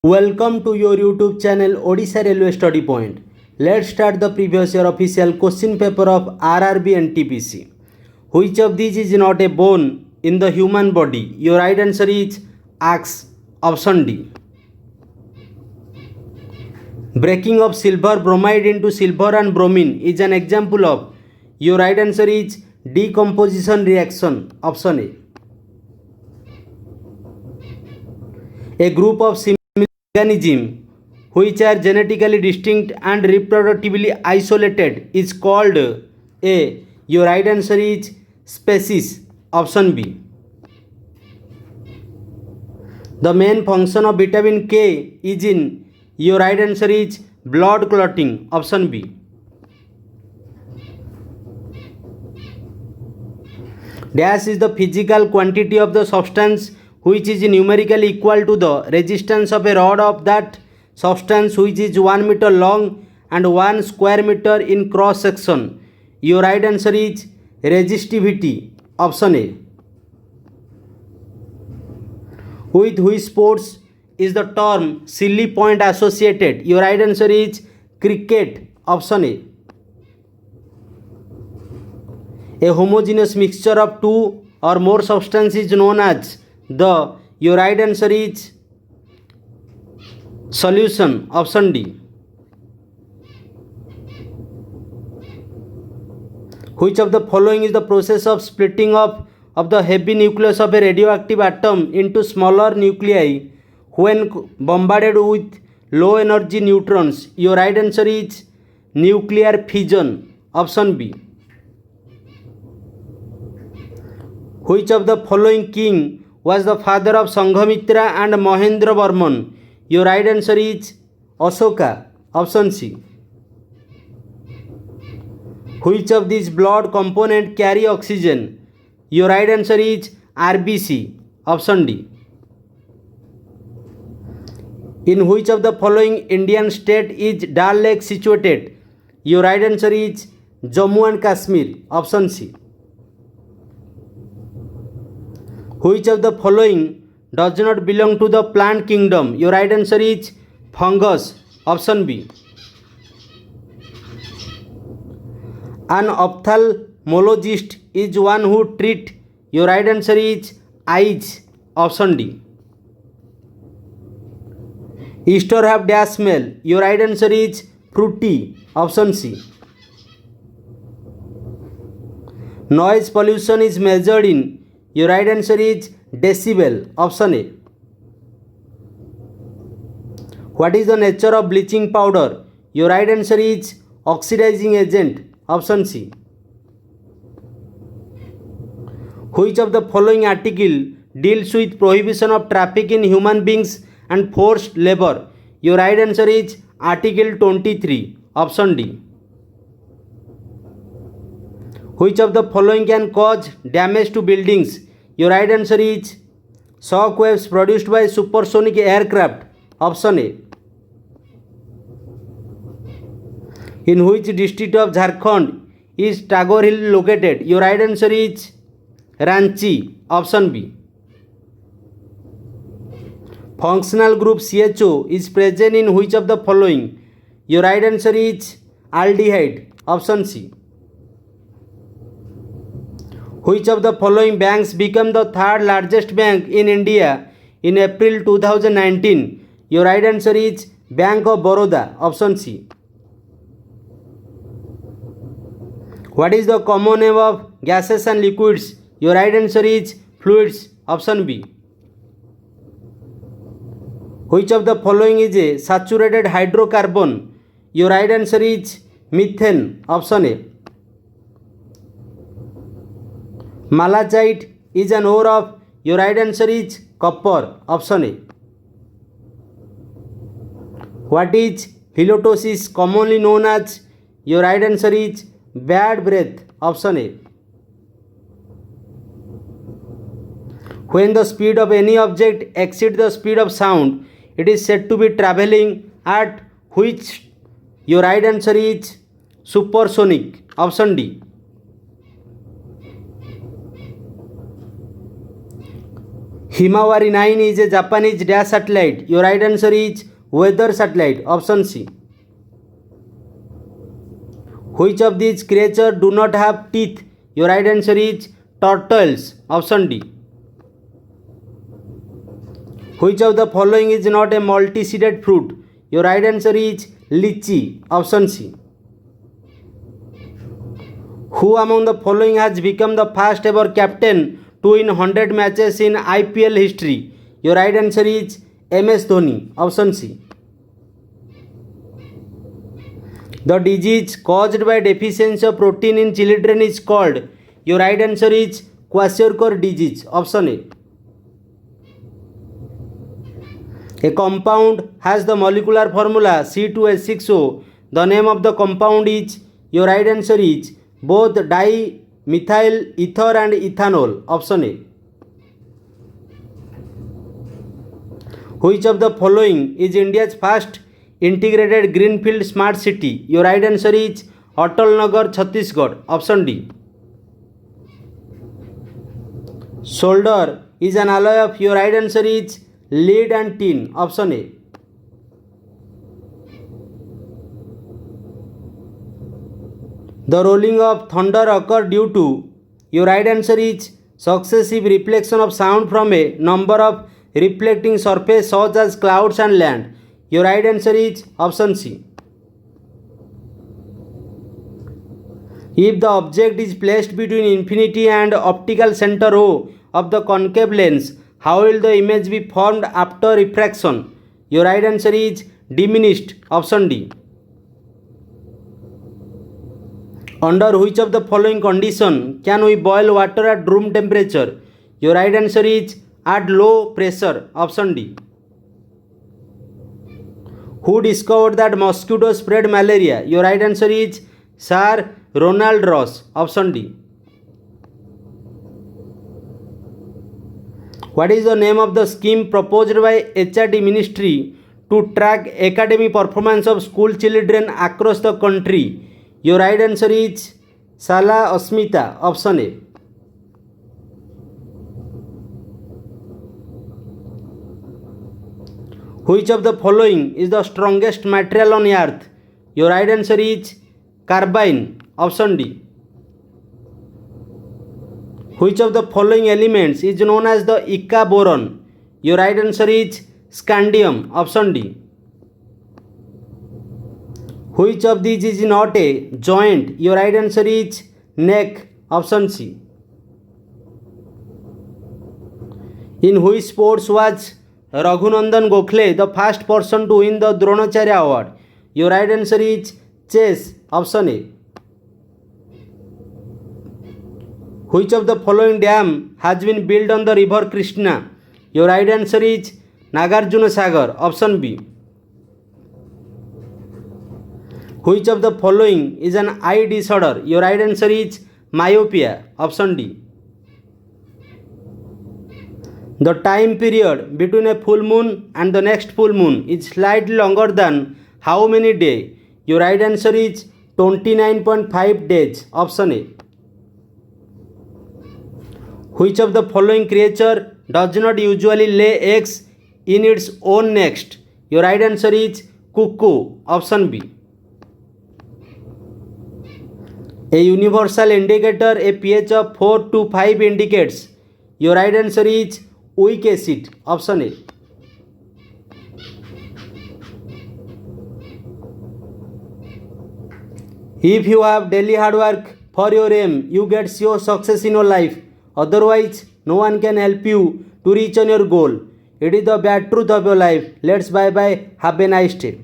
Welcome to your YouTube channel Odisha Railway Study Point. Let's start the previous year official question paper of RRB and TPC. Which of these is not a bone in the human body? Your right answer is X, option D. Breaking of silver bromide into silver and bromine is an example of. Your right answer is decomposition reaction, option A. A group of organisms which are genetically distinct and reproductively isolated is called a. Your right answer is species, option B. The main function of vitamin K is in. Your right answer is blood clotting, option B. Dash is the physical quantity of the substance which is numerically equal to the resistance of a rod of that substance which is 1 meter long and 1 square meter in cross section. Your right answer is resistivity, option A. With which sports is the term silly point associated? Your right answer is cricket, option A. A homogeneous mixture of two or more substances is known as the. Your right answer is solution, option D. Which of the following is the process of splitting up of the heavy nucleus of a radioactive atom into smaller nuclei when bombarded with low energy neutrons? Your right answer is nuclear fission, option B. Which of the following king was the father of Sanghamitra and Mahendra Varman? Your right answer is Ashoka, option C. Which of these blood components carry oxygen? Your right answer is RBC, option D. In which of the following Indian state is Dal Lake situated? Your right answer is Jammu and Kashmir, option C. Which of the following does not belong to the plant kingdom? Your right answer is fungus, option B. An ophthalmologist is one who treats. Your right answer is eyes, option D. Easter have dash smell. Your right answer is fruity, option C. Noise pollution is measured in. Your right answer is decibel, option A. What is the nature of bleaching powder? Your right answer is oxidizing agent, option C. Which of the following article deals with prohibition of traffic in human beings and forced labor? Your right answer is article 23, option D. Which of the following can cause damage to buildings? Your right answer is shock waves produced by supersonic aircraft, option A. In which district of Jharkhand is Tagore Hill located? Your right answer is Ranchi, option B. Functional group CHO is present in which of the following? Your right answer is aldehyde, option C. Which of the following banks became the third largest bank in India in April 2019? Your right answer is Bank of Baroda, option C. What is the common name of gases and liquids? Your right answer is fluids, option B. Which of the following is a saturated hydrocarbon? Your right answer is methane, option A. Malachite is an ore of. Your right answer is copper, option A. What is halitosis commonly known as? Your right answer is bad breath, option A. When the speed of any object exceeds the speed of sound, it is said to be traveling at which? Your right answer is supersonic, option D. Himawari 9 is a Japanese dash satellite. Your right answer is weather satellite. Option C. Which of these creatures do not have teeth? Your right answer is turtles. Option D. Which of the following is not a multi-seeded fruit? Your right answer is lychee. Option C. Who among the following has become the first ever captain to win 100 matches in IPL history? Your right answer is MS Dhoni. Option C. The disease caused by deficiency of protein in children is called. Your right answer is Kwashiorkor disease. Option A. A compound has the molecular formula C2H6O. The name of the compound is. Your right answer is both dimethyl ether and ethanol. Option A. Which of the following is India's first integrated greenfield smart city? Your right answer is Atal Nagar, Chhattisgarh. Option D. Solder is an alloy of. Your right answer is lead and tin. Option A. The rolling of thunder occur due to. Your right answer is successive reflection of sound from a number of reflecting surface such as clouds and land. Your right answer is option C. If the object is placed between infinity and optical center O of the concave lens, how will the image be formed after refraction? Your right answer is diminished. Option D. Under which of the following condition can we boil water at room temperature? Your right answer is at low pressure. Option D. Who discovered that mosquitoes spread malaria? Your right answer is Sir Ronald Ross. Option D. What is the name of the scheme proposed by HRD Ministry to track academic performance of school children across the country? Your right answer is Shala Asmita. Option A. Which of the following is the strongest material on earth? Your right answer is carbine. Option D. Which of the following elements is known as the Ika boron? Your right answer is scandium. Option D. Which of these is not a joint? Your right answer is neck. Option C. In which sports was Raghunandan Gokhale the first person to win the Dronacharya Award? Your right answer is chess. Option A. Which of the following dam has been built on the river Krishna? Your right answer is Nagarjuna Sagar. Option B. Which of the following is an eye disorder? Your right answer is myopia. Option D. The time period between a full moon and the next full moon is slightly longer than how many days? Your right answer is 29.5 days. Option A. Which of the following creature does not usually lay eggs in its own nest? Your right answer is cuckoo. Option B. A universal indicator a pH of 4 to 5 indicates. Your right answer is weak acid. Option A. If you have daily hard work for your aim, you get sure success in your life. Otherwise, no one can help you to reach on your goal. It is the bad truth of your life. Let's bye bye. Have a nice day.